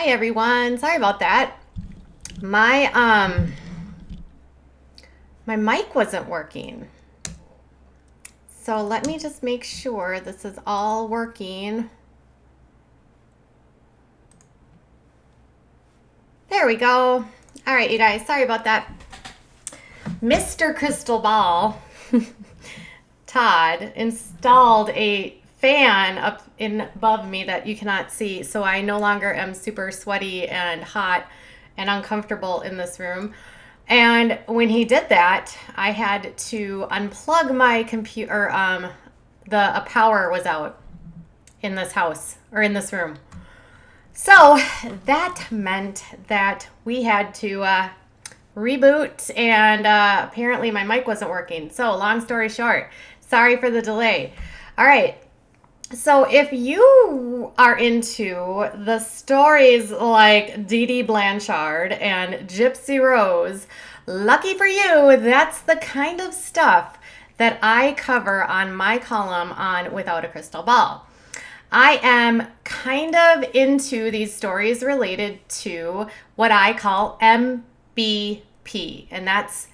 Hi everyone. Sorry about that. My my mic wasn't working. So let me just make sure this is all working. There we go. All right, you guys. Sorry about that. Mr. Crystal Ball Todd installed a fan up above me that you cannot see, so I no longer am super sweaty and hot and uncomfortable in this room. And when he did that, I had to unplug my computer. The power was out in this house or in this room. So that meant that we had to reboot, and apparently my mic wasn't working. So long story short, sorry for the delay. All right. So if you are into the stories like Dee Dee Blanchard and Gypsy Rose, lucky for you, that's the kind of stuff that I cover on my column on Without a Crystal Ball. I am kind of into these stories related to what I call MBP, and that's,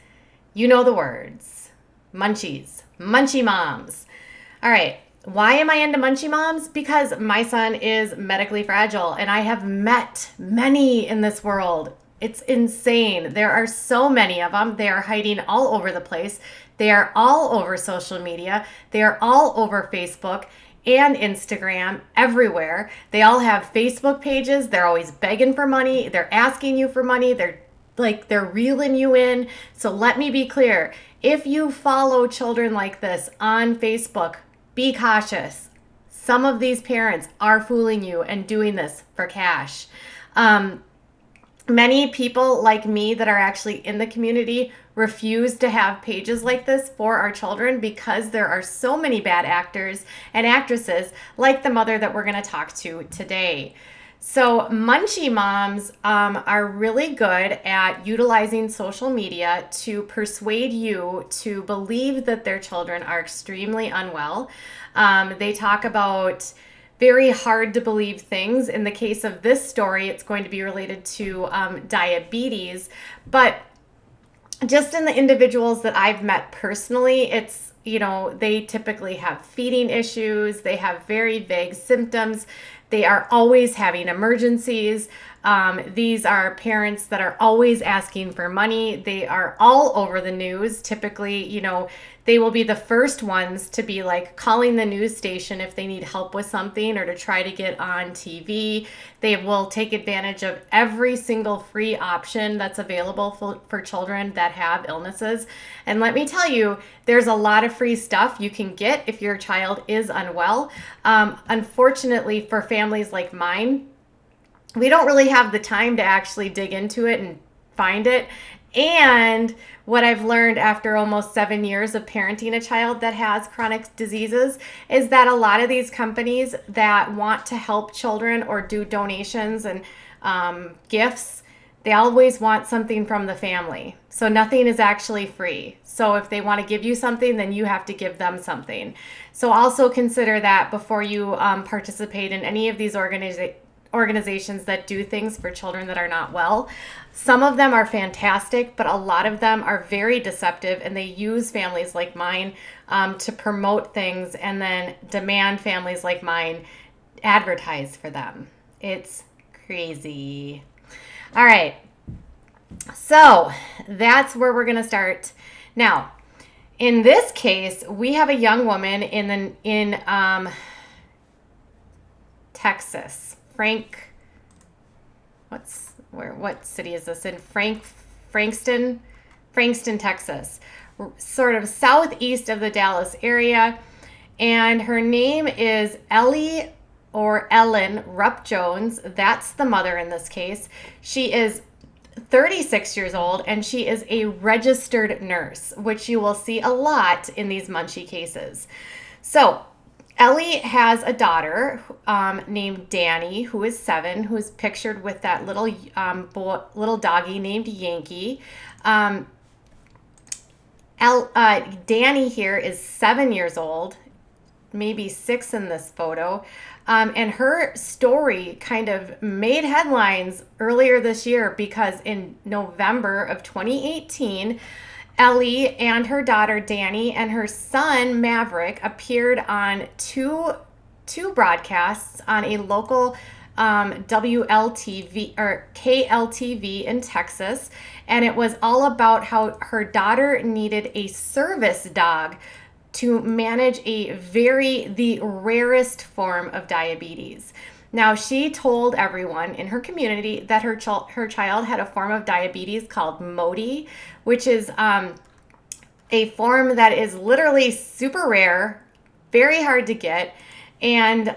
you know the words, munchies, munchie moms. All right. Why am I into munchie moms? Because my son is medically fragile, and I have met many in this world. It's insane. There are so many of them. They are hiding all over the place. They are all over social media. They are all over Facebook and Instagram, everywhere. They all have Facebook pages. They're always begging for money. They're asking you for money. They're reeling you in. So let me be clear. If you follow children like this on Facebook, be cautious. Some of these parents are fooling you and doing this for cash. Many people like me that are actually in the community refuse to have pages like this for our children because there are so many bad actors and actresses like the mother that we're going to talk to today. So munchie moms are really good at utilizing social media to persuade you to believe that their children are extremely unwell. They talk about very hard to believe things. In the case of this story, it's going to be related to diabetes, but just in the individuals that I've met personally, it's, they typically have feeding issues. They have very vague symptoms. They are always having emergencies. These are parents that are always asking for money. They are all over the news. Typically, they will be the first ones to be like calling the news station if they need help with something or to try to get on TV. They will take advantage of every single free option that's available for children that have illnesses. And let me tell you, there's a lot of free stuff you can get if your child is unwell. Unfortunately, for families like mine, we don't really have the time to actually dig into it and find it. And what I've learned after almost 7 years of parenting a child that has chronic diseases is that a lot of these companies that want to help children or do donations and gifts, they always want something from the family. So nothing is actually free. So if they want to give you something, then you have to give them something. So also consider that before you participate in any of these organizations that do things for children that are not well. Some of them are fantastic, but a lot of them are very deceptive, and they use families like mine to promote things and then demand families like mine advertise for them. It's crazy. All right. So that's where we're going to start. Now, in this case, we have a young woman in Texas. What city is this in? Frankston, Texas, sort of southeast of the Dallas area. And her name is Ellie or Ellen Rupp-Jones. That's the mother in this case. She is 36 years old, and she is a registered nurse, which you will see a lot in these Munchie cases. So Ellie has a daughter named Danny, who is 7, who is pictured with that little doggy named Yankee. Danny here is 7 years old, maybe 6 in this photo. And her story kind of made headlines earlier this year because in November of 2018, Ellie and her daughter Danny and her son Maverick appeared on two broadcasts on a local WLTV or KLTV in Texas, and it was all about how her daughter needed a service dog to manage the rarest form of diabetes. Now, she told everyone in her community that her child had a form of diabetes called MODY, which is a form that is literally super rare, very hard to get, and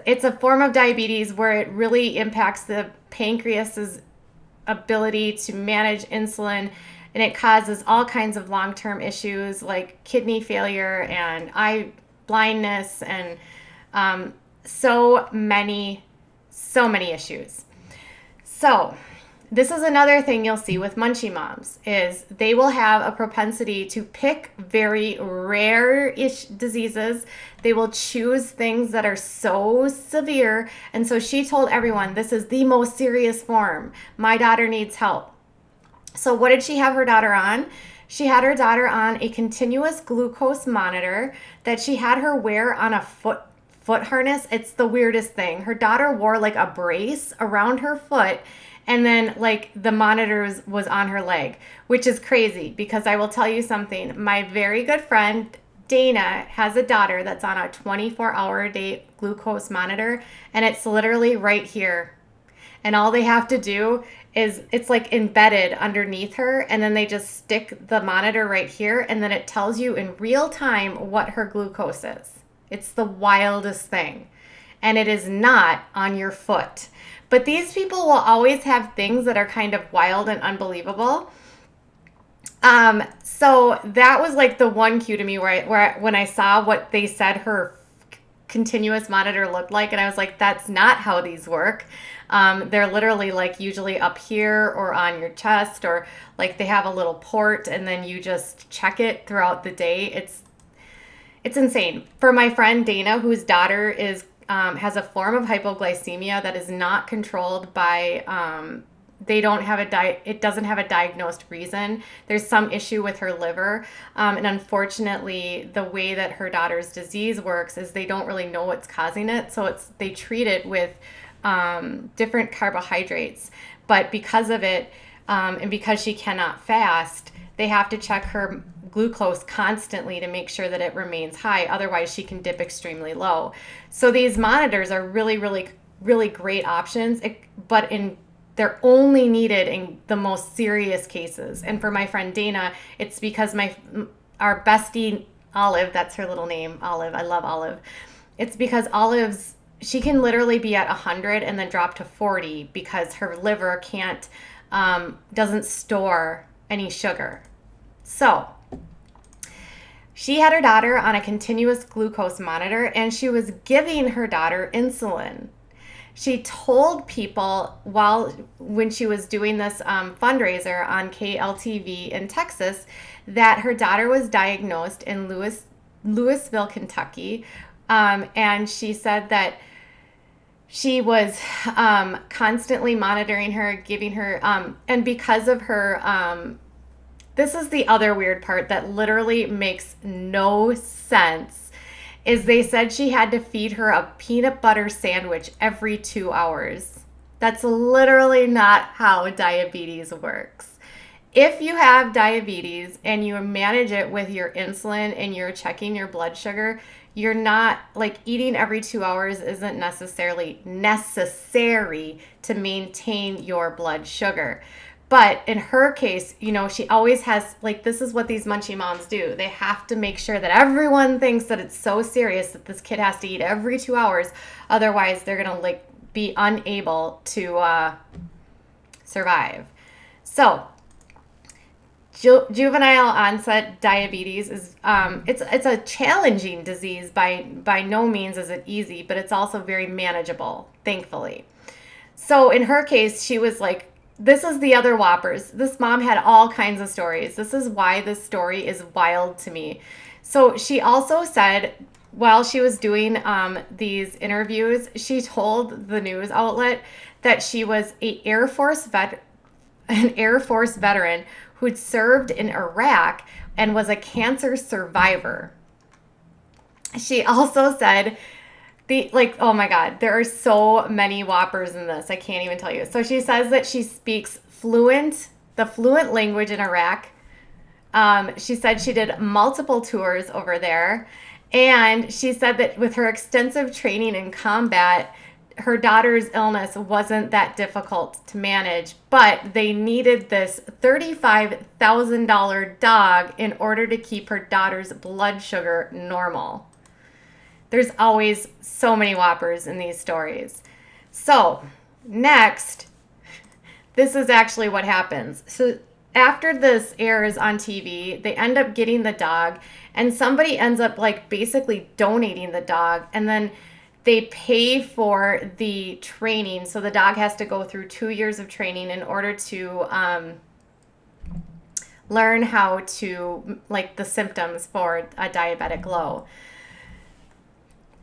it's a form of diabetes where it really impacts the pancreas's ability to manage insulin, and it causes all kinds of long-term issues like kidney failure and eye blindness and so many issues. So this is another thing you'll see with Munchie moms is they will have a propensity to pick very rare-ish diseases. They will choose things that are so severe. And so she told everyone, this is the most serious form. My daughter needs help. So what did she have her daughter on? She had her daughter on a continuous glucose monitor that she had her wear on a foot harness. It's the weirdest thing. Her daughter wore like a brace around her foot, and then like the monitor was on her leg, which is crazy because I will tell you something. My very good friend Dana has a daughter that's on a 24-hour-a-day glucose monitor, and it's literally right here. And all they have to do is it's like embedded underneath her, and then they just stick the monitor right here, and then it tells you in real time what her glucose is. It's the wildest thing. And it is not on your foot. But these people will always have things that are kind of wild and unbelievable. So that was like the one cue to me when I saw what they said her continuous monitor looked like, and I was like, that's not how these work. They're literally like usually up here or on your chest, or like they have a little port and then you just check it throughout the day. It's insane. For my friend Dana, whose daughter has a form of hypoglycemia that is not controlled by it doesn't have a diagnosed reason. There's some issue with her liver. And unfortunately, the way that her daughter's disease works is they don't really know what's causing it. So they treat it with different carbohydrates. But because of it, and because she cannot fast, they have to check her glucose constantly to make sure that it remains high. Otherwise, she can dip extremely low. So these monitors are really, really, really great options, but they're only needed in the most serious cases. And for my friend Dana, it's because our bestie Olive, that's her little name, Olive. I love Olive. It's because she can literally be at 100 and then drop to 40 because her liver doesn't store any sugar. So she had her daughter on a continuous glucose monitor, and she was giving her daughter insulin. She told people when she was doing this fundraiser on KLTV in Texas that her daughter was diagnosed in Louisville, Kentucky, and she said that she was constantly monitoring her, giving her, and because of her, this is the other weird part that literally makes no sense, is they said she had to feed her a peanut butter sandwich every 2 hours. That's literally not how diabetes works. If you have diabetes and you manage it with your insulin and you're checking your blood sugar, you're not, like, eating every 2 hours isn't necessarily necessary to maintain your blood sugar. But in her case, she always has, like, this is what these Munchie moms do. They have to make sure that everyone thinks that it's so serious that this kid has to eat every 2 hours. Otherwise, they're going to, be unable to survive. So juvenile onset diabetes is it's a challenging disease. By no means is it easy, but it's also very manageable, thankfully. So in her case, she was like, this is the other whoppers. This mom had all kinds of stories. This is why this story is wild to me. So she also said while she was doing these interviews, she told the news outlet that she was an Air Force veteran who'd served in Iraq and was a cancer survivor. She also said oh my God, there are so many whoppers in this. I can't even tell you. So she says that she speaks the fluent language in Iraq. She said she did multiple tours over there. And she said that with her extensive training in combat, her daughter's illness wasn't that difficult to manage, but they needed this $35,000 dog in order to keep her daughter's blood sugar normal. There's always so many whoppers in these stories. So, next, this is actually what happens. So, after this airs on TV, they end up getting the dog, and somebody ends up basically donating the dog, and then they pay for the training. So the dog has to go through 2 years of training in order to learn how to, the symptoms for a diabetic low.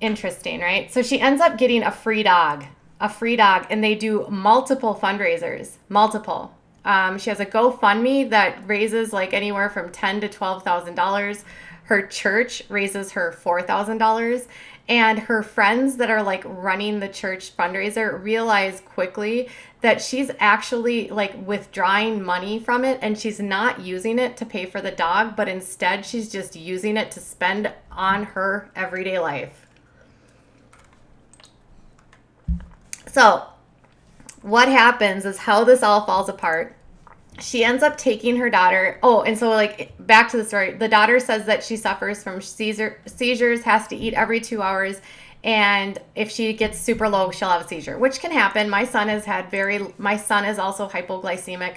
Interesting, right? So she ends up getting a free dog, and they do multiple fundraisers, multiple. She has a GoFundMe that raises anywhere from $10,000 to $12,000. Her church raises her $4,000. And her friends that are running the church fundraiser realize quickly that she's actually withdrawing money from it, and she's not using it to pay for the dog, but instead she's just using it to spend on her everyday life. So what happens is how this all falls apart. She ends up taking her daughter. Oh, and so back to the story. The daughter says that she suffers from seizures, has to eat every 2 hours, and if she gets super low, she'll have a seizure, which can happen. My son is also hypoglycemic,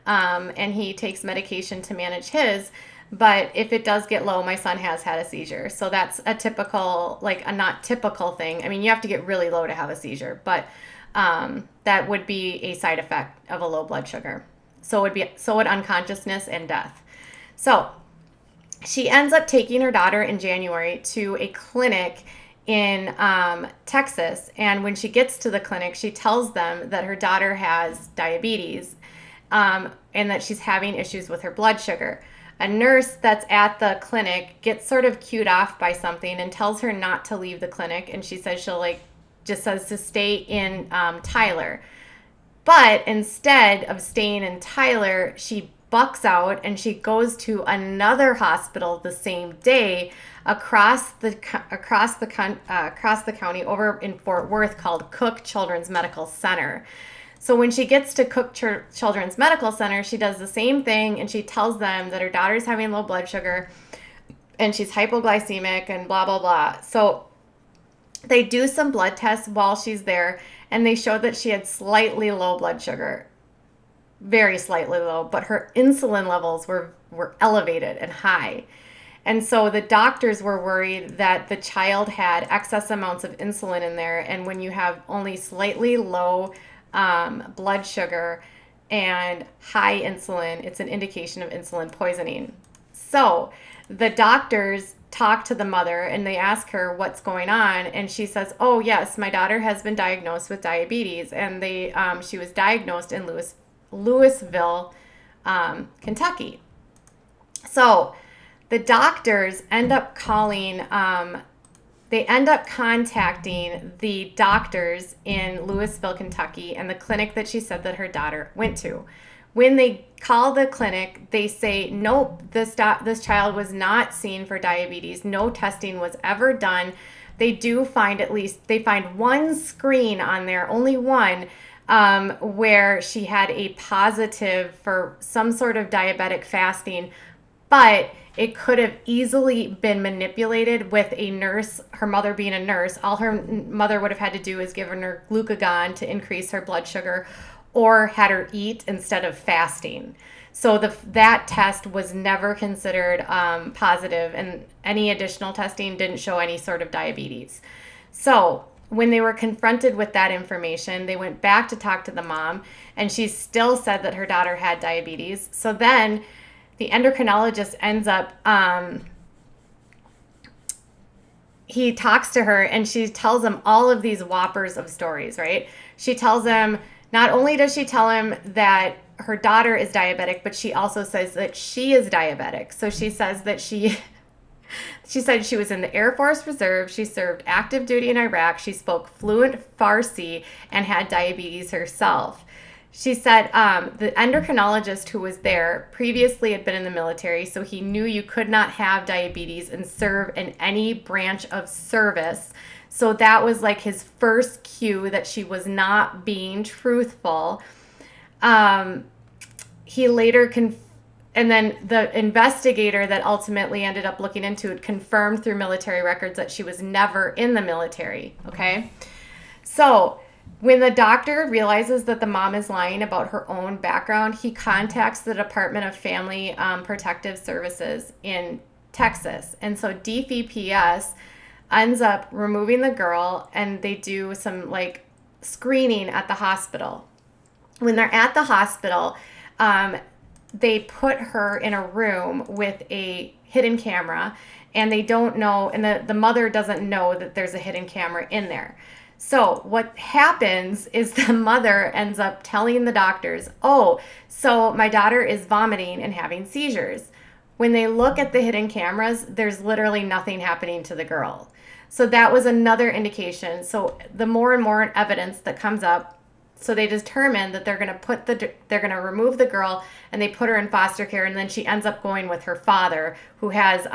and he takes medication to manage his. But if it does get low, my son has had a seizure. So that's a typical, a not typical thing. I mean, you have to get really low to have a seizure, but that would be a side effect of a low blood sugar. So would unconsciousness and death. So she ends up taking her daughter in January to a clinic in Texas. And when she gets to the clinic, she tells them that her daughter has diabetes and that she's having issues with her blood sugar. A nurse that's at the clinic gets sort of cued off by something and tells her not to leave the clinic. And she says just says to stay in Tyler. But instead of staying in Tyler, she bucks out and she goes to another hospital the same day across the county over in Fort Worth called Cook Children's Medical Center. So when she gets to Cook Children's Medical Center, she does the same thing, and she tells them that her daughter's having low blood sugar and she's hypoglycemic and blah, blah, blah. So they do some blood tests while she's there, and they showed that she had slightly low blood sugar, very slightly low, but her insulin levels were elevated and high. And so the doctors were worried that the child had excess amounts of insulin in there, and when you have only slightly low blood sugar and high insulin, it's an indication of insulin poisoning. So the doctors talk to the mother and they ask her what's going on, and she says, oh yes, my daughter has been diagnosed with diabetes, and she was diagnosed in Louisville, Kentucky. So the doctors end up contacting the doctors in Louisville, Kentucky, and the clinic that she said that her daughter went to. When they call the clinic, they say, nope, this child was not seen for diabetes. No testing was ever done. They find one screen on there, only one, where she had a positive for some sort of diabetic fasting, but it could have easily been manipulated with a nurse, her mother being a nurse. All her mother would have had to do is give her glucagon to increase her blood sugar, or had her eat instead of fasting. So that test was never considered positive, and any additional testing didn't show any sort of diabetes. So when they were confronted with that information, they went back to talk to the mom, and she still said that her daughter had diabetes. So then the endocrinologist ends up he talks to her and she tells him all of these whoppers of stories, right? She tells him, not only does she tell him that her daughter is diabetic, but she also says that she is diabetic. So she says that she said she was in the Air Force Reserve. She served active duty in Iraq. She spoke fluent Farsi and had diabetes herself. She said the endocrinologist who was there previously had been in the military, so he knew you could not have diabetes and serve in any branch of service. So that was like his first cue that she was not being truthful. He later and then the investigator that ultimately ended up looking into it confirmed through military records that she was never in the military. Okay. So when the doctor realizes that the mom is lying about her own background, he contacts the Department of Family Protective Services in Texas. And so DFPS ends up removing the girl, and they do some like screening at the hospital. When they're at the hospital, they put her in a room with a hidden camera, and they don't know, and the mother doesn't know that there's a hidden camera in there. So what happens is the mother ends up telling the doctors, oh, so my daughter is vomiting and having seizures. When they look at the hidden cameras, there's literally nothing happening to the girl. So that was another indication. So the more and more evidence that comes up, so they determined that they're going to remove the girl, and they put her in foster care, and then she ends up going with her father, who has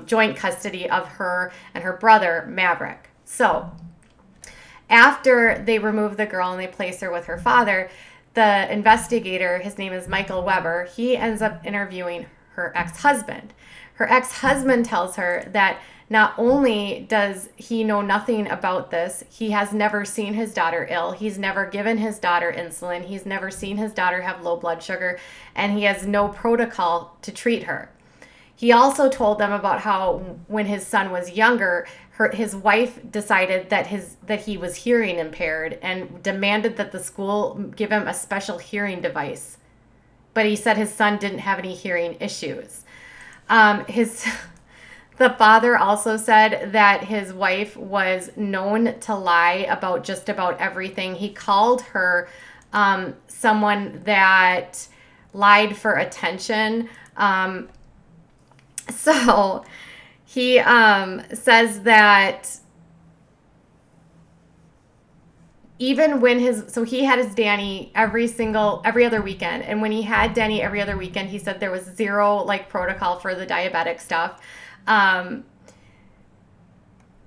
joint custody of her and her brother, Maverick. So after they remove the girl and they place her with her father, the investigator, his name is Michael Weber, he ends up interviewing her ex-husband. Her ex-husband tells her that not only does he know nothing about this, he has never seen his daughter ill. He's never given his daughter insulin. He's never seen his daughter have low blood sugar, and he has no protocol to treat her. He also told them about how when his son was younger, his wife decided that he was hearing impaired and demanded that the school give him a special hearing device. But he said his son didn't have any hearing issues. The father also said that his wife was known to lie about just about everything. He called her someone that lied for attention. So he says that even when so he had his Danny every other weekend. And when he had Danny every other weekend, he said there was zero like protocol for the diabetic stuff.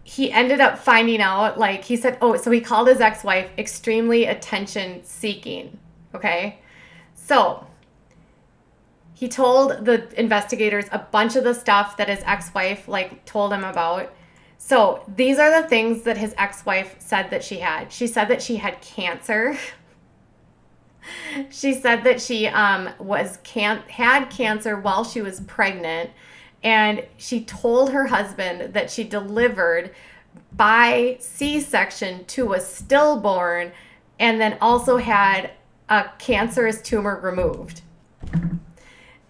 He ended up finding out, like he said, so he called his ex-wife extremely attention seeking. Okay. So he told the investigators a bunch of the stuff that his ex-wife like told him about. So these are the things that his ex-wife said that she had. She said that she had cancer. She said that she had cancer while she was pregnant. And she told her husband that she delivered by C-section to a stillborn, and then also had a cancerous tumor removed.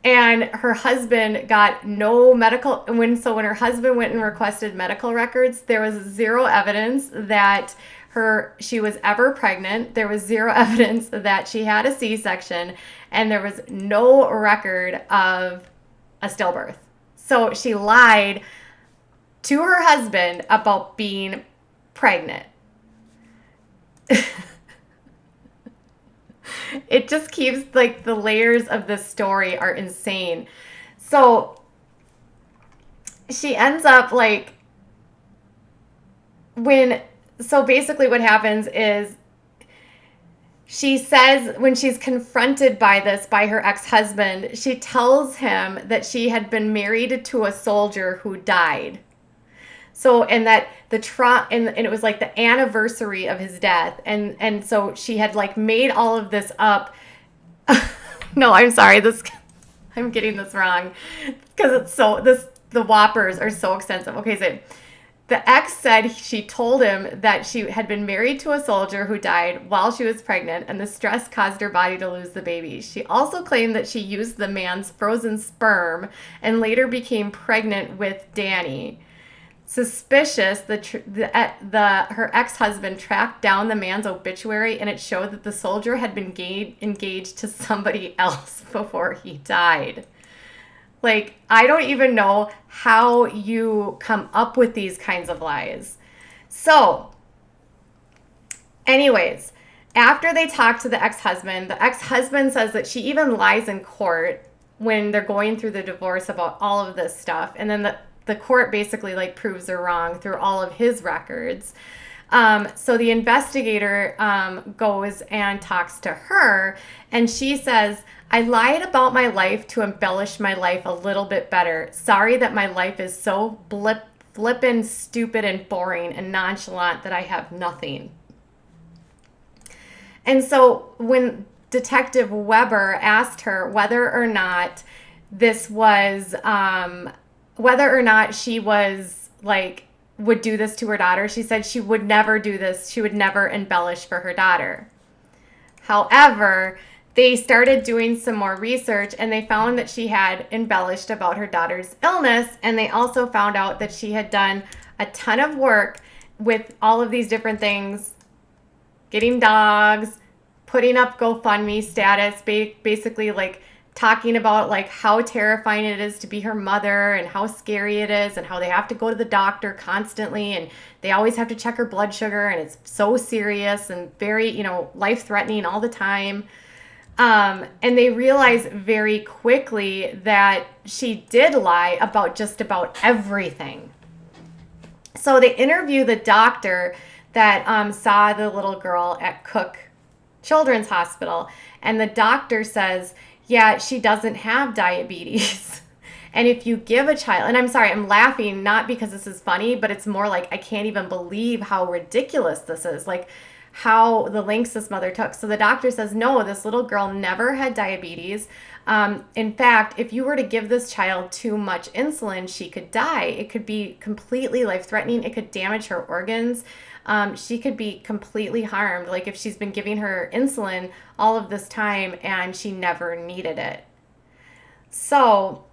And her husband got no medical, when her husband went and requested medical records, there was zero evidence that she was ever pregnant. There was zero evidence that she had a C-section, and there was no record of a stillbirth. So she lied to her husband about being pregnant. It just keeps, like, the layers of this story are insane. So she ends up, like, so basically what happens is she says when she's confronted by this by her ex-husband, she tells him that she had been married to a soldier who died. So, and that and it was like the anniversary of his death. And so she had like made all of this up. No, I'm sorry. I'm getting this wrong because the whoppers are so extensive. Okay. So the ex said she told him that she had been married to a soldier who died while she was pregnant, and the stress caused her body to lose the baby. She also claimed that she used the man's frozen sperm and later became pregnant with Danny. Suspicious, her ex-husband tracked down the man's obituary, and it showed that the soldier had been engaged to somebody else before he died. Like, I don't even know how you come up with these kinds of lies. So, anyways, after they talk to the ex-husband says that she even lies in court when they're going through the divorce about all of this stuff. And then the court basically like proves her wrong through all of his records. So the investigator goes and talks to her, and she says, I lied about my life to embellish my life a little bit better. Sorry that my life is so flippin', stupid, and boring and nonchalant that I have nothing. And so when Detective Weber asked her whether or not this was, whether or not she was like, would do this to her daughter, she said she would never do this. She would never embellish for her daughter. However, they started doing some more research, and they found that she had embellished about her daughter's illness. And they also found out that she had done a ton of work with all of these different things, getting dogs, putting up GoFundMe status, basically like talking about like how terrifying it is to be her mother and how scary it is and how they have to go to the doctor constantly and they always have to check her blood sugar and it's so serious and very, life-threatening all the time. And they realized very quickly that she did lie about just about everything. So they interview the doctor that saw the little girl at Cook Children's Hospital, and the doctor says, yeah, she doesn't have diabetes. And if you give a child, and I'm sorry, I'm laughing not because this is funny, but it's more like I can't even believe how ridiculous this is, like how the lengths this mother took. So the doctor says, no, this little girl never had diabetes. In fact, if you were to give this child too much insulin, she could die. It could be completely life-threatening. It could damage her organs. She could be completely harmed. Like if she's been giving her insulin all of this time and she never needed it. So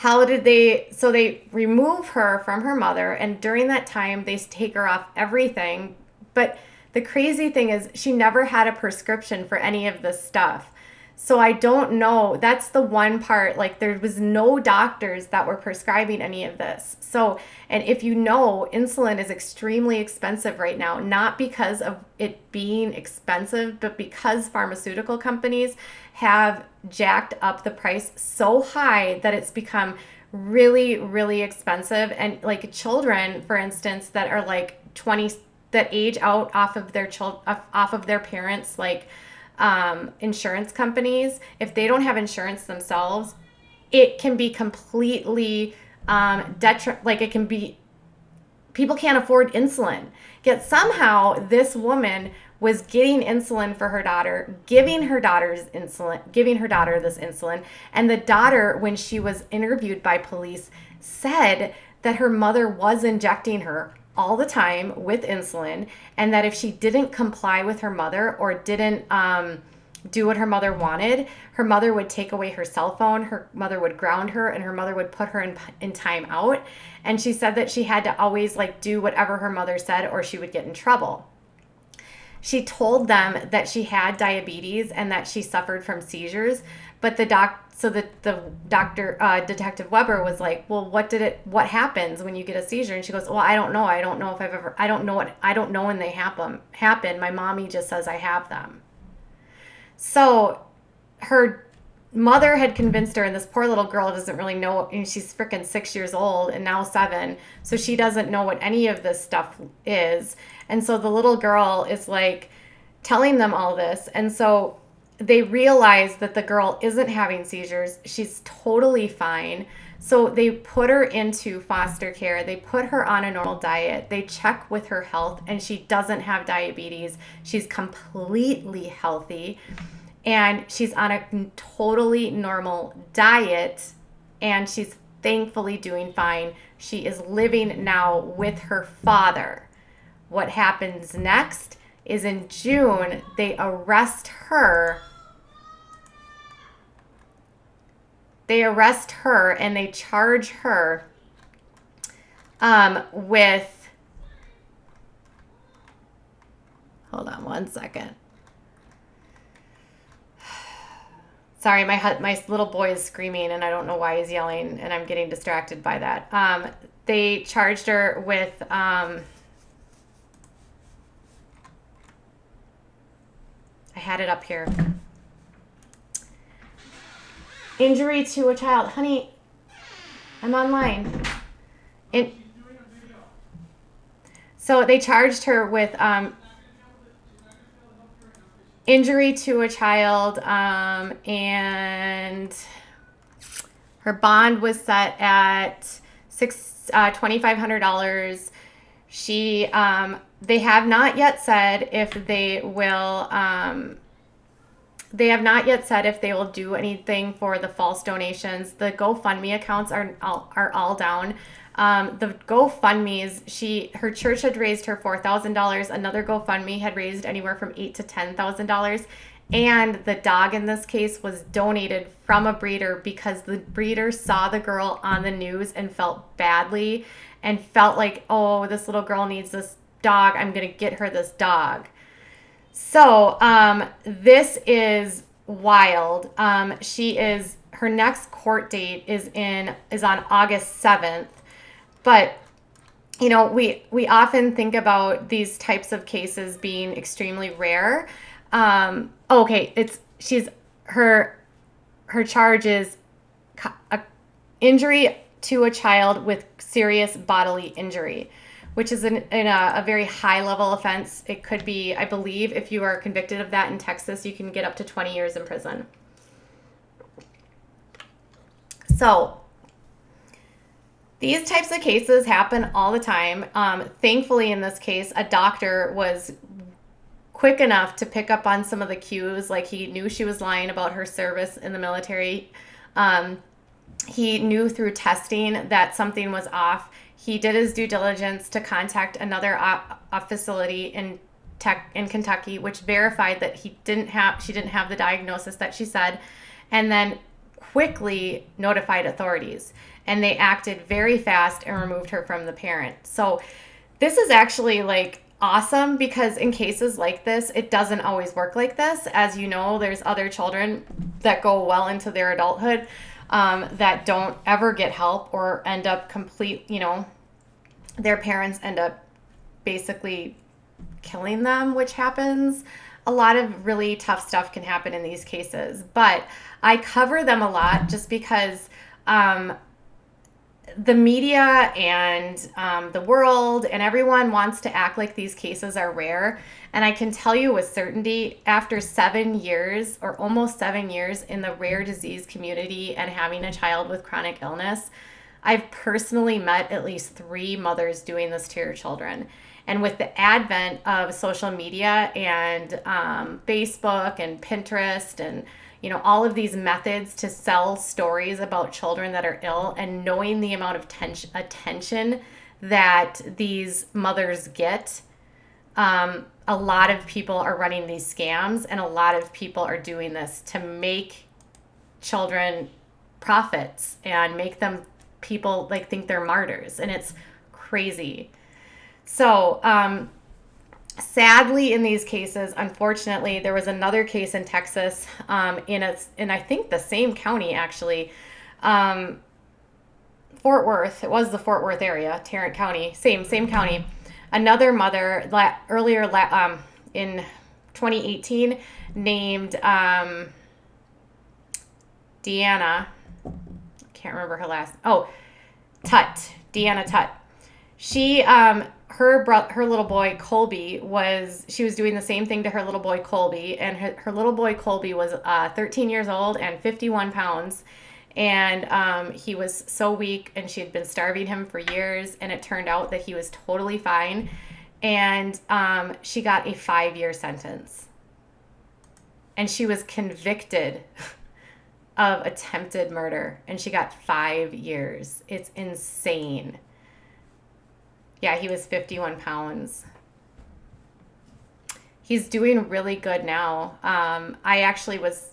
they remove her from her mother, and during that time they take her off everything. But the crazy thing is she never had a prescription for any of this stuff. So I don't know. That's the one part, like there was no doctors that were prescribing any of this. So, and if you know, insulin is extremely expensive right now, not because of it being expensive, but because pharmaceutical companies have jacked up the price so high that it's become really, really expensive. And like children, for instance, that are like 20, that age out off of their parents, like insurance companies, if they don't have insurance themselves, it can be completely like it can be, people can't afford insulin. Yet somehow this woman was getting insulin for her daughter, giving her daughter this insulin, and the daughter, when she was interviewed by police, said that her mother was injecting her all the time with insulin, and that if she didn't comply with her mother or didn't do what her mother wanted, her mother would take away her cell phone, her mother would ground her, and her mother would put her in time out. And she said that she had to always like do whatever her mother said or she would get in trouble. She told them that she had diabetes and that she suffered from seizures, but the doctor, Detective Weber, was like, well, what happens when you get a seizure? And she goes, well, I don't know. I don't know when they happen. My mommy just says I have them. So her mother had convinced her, and this poor little girl doesn't really know, and she's freaking 6 years old and now 7, so she doesn't know what any of this stuff is. And so the little girl is like telling them all this, and so they realize that the girl isn't having seizures. She's totally fine. So they put her into foster care. They put her on a normal diet. They check with her health, and she doesn't have diabetes. She's completely healthy, and she's on a totally normal diet, and she's thankfully doing fine. She is living now with her father. What happens next is in June, they arrest her. And they charge her with, hold on one second. Sorry, my little boy is screaming, and I don't know why he's yelling, and I'm getting distracted by that. They charged her with I had it up here. Injury to a child. Honey, I'm online. So they charged her with injury to a child, and her bond was set at $2,500. They have not yet said if they will. They have not yet said if they will do anything for the false donations. The GoFundMe accounts are all down. The GoFundMe's, her church had raised her $4,000. Another GoFundMe had raised anywhere from $8,000 to $10,000. And the dog in this case was donated from a breeder because the breeder saw the girl on the news and felt badly and felt like, oh, this little girl needs this dog. I'm going to get her this dog. So this is wild. Her next court date is on August 7th. But, you know, we often think about these types of cases being extremely rare. Her charge is injury to a child with serious bodily injury, which is in a very high level offense. It could be, I believe, if you are convicted of that in Texas, you can get up to 20 years in prison. So these types of cases happen all the time. Thankfully, in this case, a doctor was quick enough to pick up on some of the cues. Like, he knew she was lying about her service in the military. He knew through testing that something was off. He did his due diligence to contact another facility in Kentucky, which verified that she didn't have the diagnosis that she said, and then quickly notified authorities. And they acted very fast and removed her from the parent. So this is actually like awesome, because in cases like this, it doesn't always work like this. As you know, there's other children that go well into their adulthood that don't ever get help or end up their parents end up basically killing them, which happens. A lot of really tough stuff can happen in these cases, but I cover them a lot just because the media and the world and everyone wants to act like these cases are rare. And I can tell you with certainty, after 7 years or almost 7 years in the rare disease community and having a child with chronic illness, I've personally met at least 3 mothers doing this to your children. And with the advent of social media and Facebook and Pinterest and all of these methods to sell stories about children that are ill, and knowing the amount of attention that these mothers get, a lot of people are running these scams, and a lot of people are doing this to make children profits and make them people think they're martyrs, and it's crazy. So sadly, in these cases, unfortunately, there was another case in Texas, in I think the same county actually, Fort Worth. It was the Fort Worth area, Tarrant County, same county. Another mother earlier in 2018 named Deanna. Can't remember her last. Deanna Tutt. She her little boy Colby she was doing the same thing to her little boy Colby, and her little boy Colby was 13 years old and 51 pounds, and he was so weak, and she had been starving him for years, and it turned out that he was totally fine, and she got a 5-year sentence, and she was convicted of attempted murder, and she got 5 years. It's insane. Yeah, he was 51 pounds. He's doing really good now. I actually was,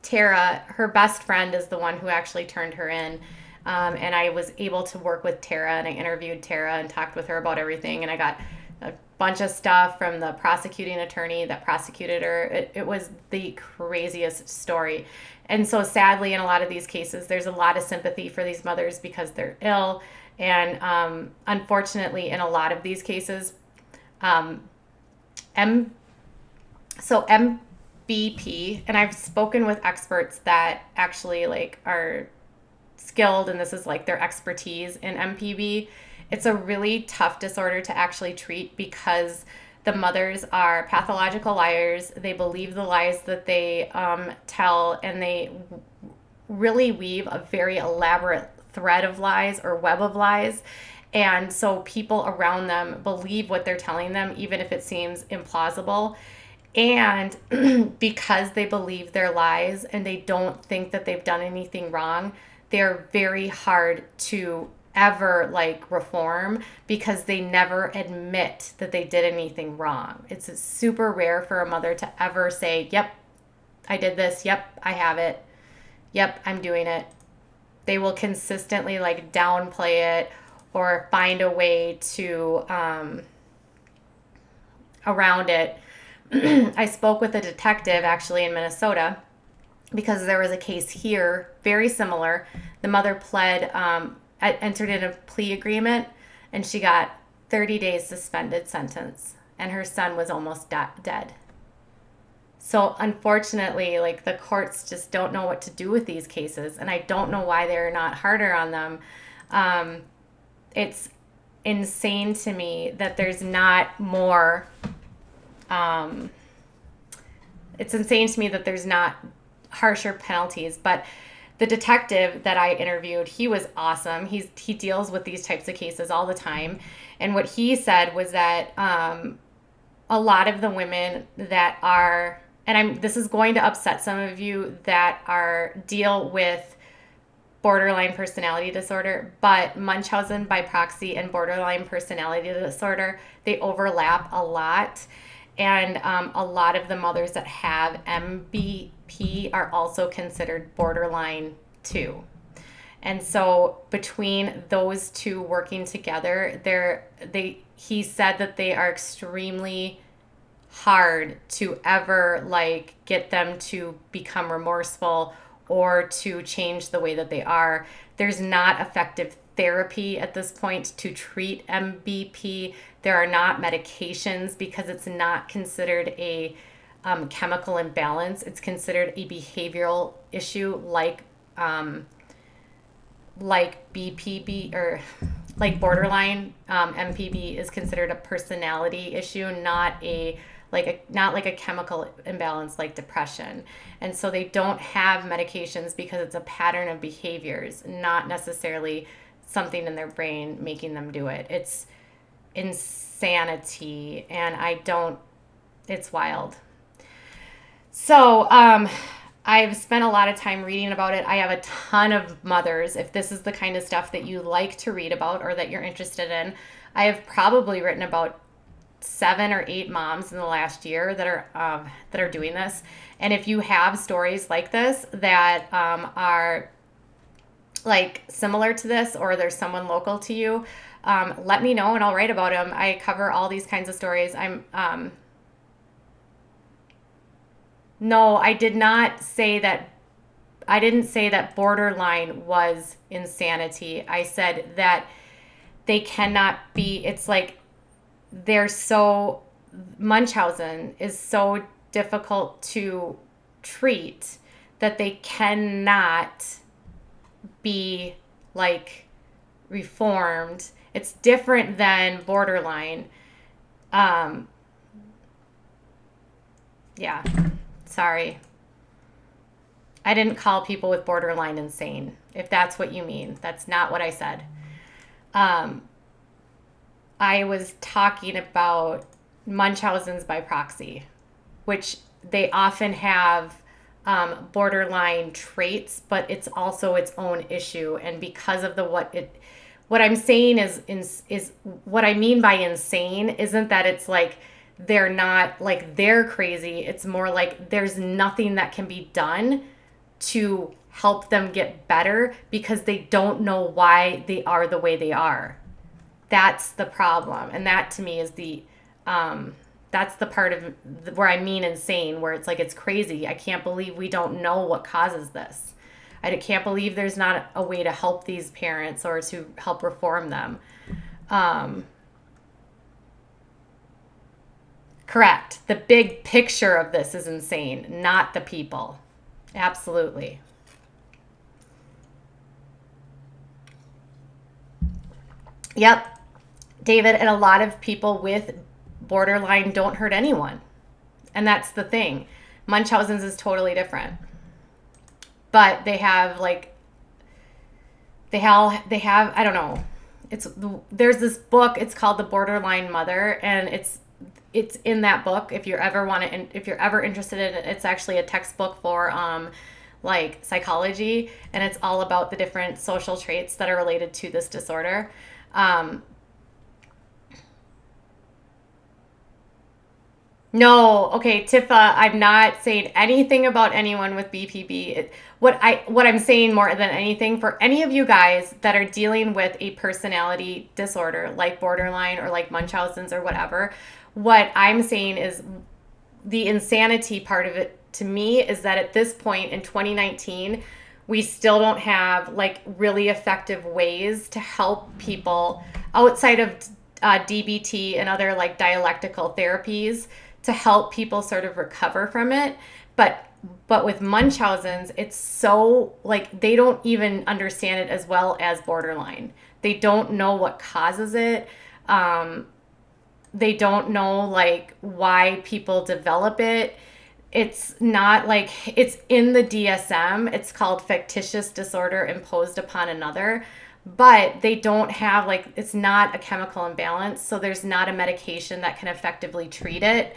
Tara, her best friend is the one who actually turned her in. And I was able to work with Tara, and I interviewed Tara and talked with her about everything. And I got a bunch of stuff from the prosecuting attorney that prosecuted her. It was the craziest story. And so sadly, in a lot of these cases, there's a lot of sympathy for these mothers because they're ill. And unfortunately, in a lot of these cases, MBP, and I've spoken with experts that actually like are skilled, and this is like their expertise in MPB. It's a really tough disorder to actually treat because the mothers are pathological liars. They believe the lies that they tell, and they really weave a very elaborate thread of lies or web of lies. And so people around them believe what they're telling them, even if it seems implausible. And because they believe their lies and they don't think that they've done anything wrong, they're very hard to ever like reform because they never admit that they did anything wrong. It's super rare for a mother to ever say, yep, I did this. Yep, I have it. Yep, I'm doing it. They will consistently like downplay it or find a way to around it. I spoke with a detective actually in Minnesota because there was a case here very similar. The mother pled, entered in a plea agreement, and she got 30 days suspended sentence, and her son was almost dead. So unfortunately, like the courts just don't know what to do with these cases, and I don't know why they're not harder on them. It's insane to me that there's not more. It's insane to me that there's not harsher penalties, but the detective that I interviewed, he was awesome. He deals with these types of cases all the time. And what he said was that a lot of the women that are, and this is going to upset some of you that deal with borderline personality disorder, but Munchausen by proxy and borderline personality disorder, they overlap a lot. And a lot of the mothers that have MBP are also considered borderline too. And so between those two working together, he said that they are extremely hard to ever like get them to become remorseful or to change the way that they are. There's not effective therapy at this point to treat MBP. There are not medications because it's not considered a chemical imbalance. It's considered a behavioral issue like BPB or like borderline. MPB is considered a personality issue, not like a chemical imbalance like depression. And so they don't have medications because it's a pattern of behaviors, not necessarily something in their brain making them do it. It's insanity, and it's wild. So I've spent a lot of time reading about it. I have a ton of mothers. If this is the kind of stuff that you like to read about or that you're interested in, I have probably written about 7 or 8 moms in the last year that are doing this. And if you have stories like this that are like similar to this, or there's someone local to you, let me know and I'll write about them. I cover all these kinds of stories. No, I did not say that. I didn't say that borderline was insanity. I said that they cannot be, it's like Munchausen is so difficult to treat that they cannot be like reformed. It's different than borderline. Yeah, sorry. I didn't call people with borderline insane, if that's what you mean. That's not what I said. I was talking about Munchausen's by proxy, which they often have borderline traits, but it's also its own issue. And because of what I'm saying is what I mean by insane isn't that it's like they're not like they're crazy. It's more like there's nothing that can be done to help them get better because they don't know why they are the way they are. That's the problem. And that to me is that's the part of where I mean insane, where it's like, it's crazy. I can't believe we don't know what causes this. I can't believe there's not a way to help these parents or to help reform them. Correct. The big picture of this is insane, not the people. Absolutely. Yep. David, and a lot of people with borderline don't hurt anyone. And that's the thing. Munchausen's is totally different. But they have I don't know. There's this book, it's called The Borderline Mother, and it's in that book. If you're ever interested in it, it's actually a textbook for psychology, and it's all about the different social traits that are related to this disorder. No, okay, Tifa, I'm not saying anything about anyone with BPB. What I'm saying more than anything, for any of you guys that are dealing with a personality disorder like borderline or like Munchausen's or whatever, what I'm saying is the insanity part of it to me is that at this point in 2019, we still don't have really effective ways to help people outside of DBT and other dialectical therapies to help people sort of recover from it. But with Munchausen's, it's so they don't even understand it as well as borderline. They don't know what causes it. They don't know why people develop it. It's not it's in the DSM. It's called fictitious disorder imposed upon another. But they don't have it's not a chemical imbalance, so there's not a medication that can effectively treat it.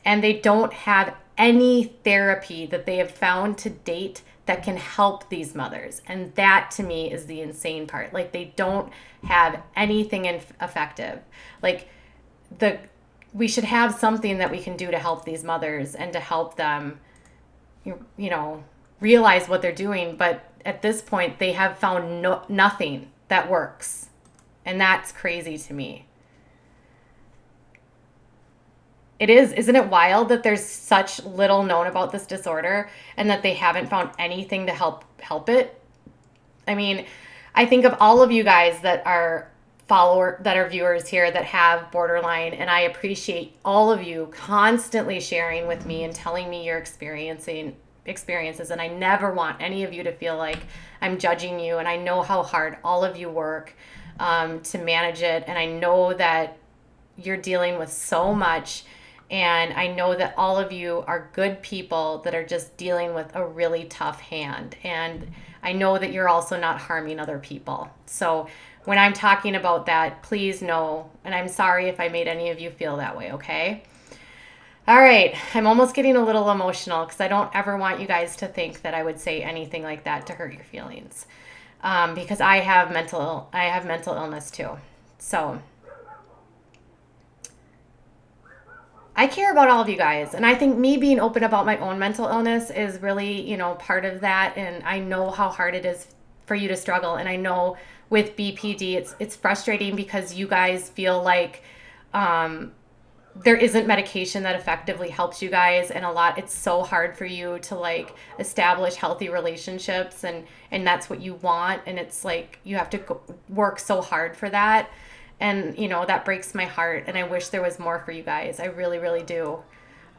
And they don't have any therapy that they have found to date that can help these mothers. And that to me is the insane part. They don't have anything effective. We should have something that we can do to help these mothers and to help them, realize what they're doing. But at this point, they have found nothing that works. And that's crazy to me. It is. Isn't it wild that there's such little known about this disorder and that they haven't found anything to help it? I mean, I think of all of you guys that are viewers here that have borderline, and I appreciate all of you constantly sharing with me and telling me your experiences, and I never want any of you to feel like I'm judging you, and I know how hard all of you work to manage it, and I know that you're dealing with so much, and I know that all of you are good people that are just dealing with a really tough hand, and I know that you're also not harming other people. So when I'm talking about that, please know, and I'm sorry if I made any of you feel that way, okay? All right, I'm almost getting a little emotional because I don't ever want you guys to think that I would say anything like that to hurt your feelings, because I have mental illness too. So I care about all of you guys, and I think me being open about my own mental illness is really, part of that, and I know how hard it is for you to struggle, and I know with BPD it's frustrating because you guys feel like there isn't medication that effectively helps you guys, and it's so hard for you to establish healthy relationships, and that's what you want, and it's you have to work so hard for that. And, that breaks my heart. And I wish there was more for you guys. I really, really do.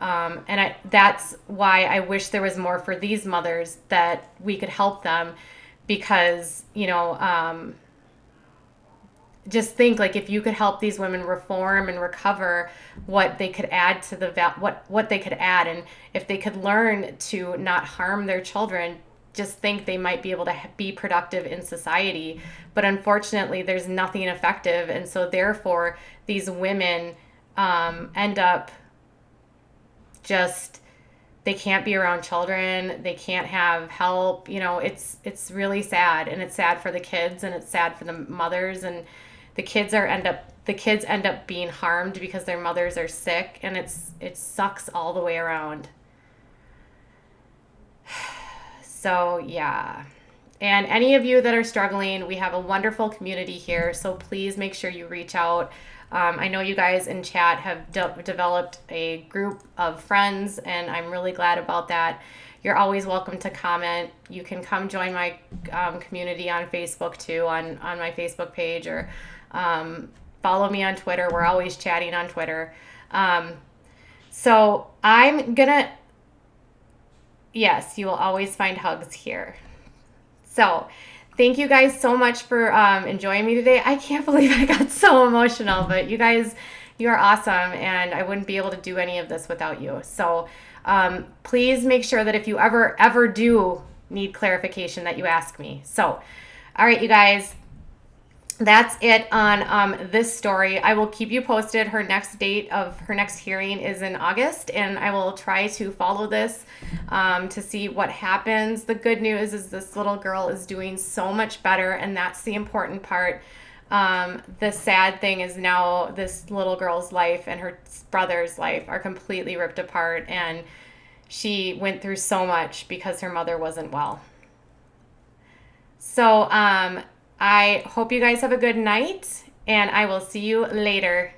That's why I wish there was more for these mothers, that we could help them, because, just think if you could help these women reform and recover, what they could add to what they could add. And if they could learn to not harm their children, just think they might be able to be productive in society. But unfortunately, there's nothing effective. And so therefore, these women end up they can't be around children. They can't have help. It's really sad. And it's sad for the kids, and it's sad for the mothers. And the kids end up being harmed because their mothers are sick. And it sucks all the way around. So, yeah. And any of you that are struggling, we have a wonderful community here. So please make sure you reach out. I know you guys in chat have developed a group of friends, and I'm really glad about that. You're always welcome to comment. You can come join my community on Facebook too, on my Facebook page, or follow me on Twitter. We're always chatting on Twitter. So I'm gonna, yes, you will always find hugs here. So thank you guys so much for enjoying me today. I can't believe I got so emotional, but you guys, you are awesome, and I wouldn't be able to do any of this without you. So please make sure that if you ever do need clarification, that you ask me. So, all right, you guys, that's it on this story. I will keep you posted. Her next date of her next hearing is in August, and I will try to follow this to see what happens. The good news is this little girl is doing so much better, and that's the important part. The sad thing is now this little girl's life and her brother's life are completely ripped apart, and she went through so much because her mother wasn't well. So I hope you guys have a good night, and I will see you later.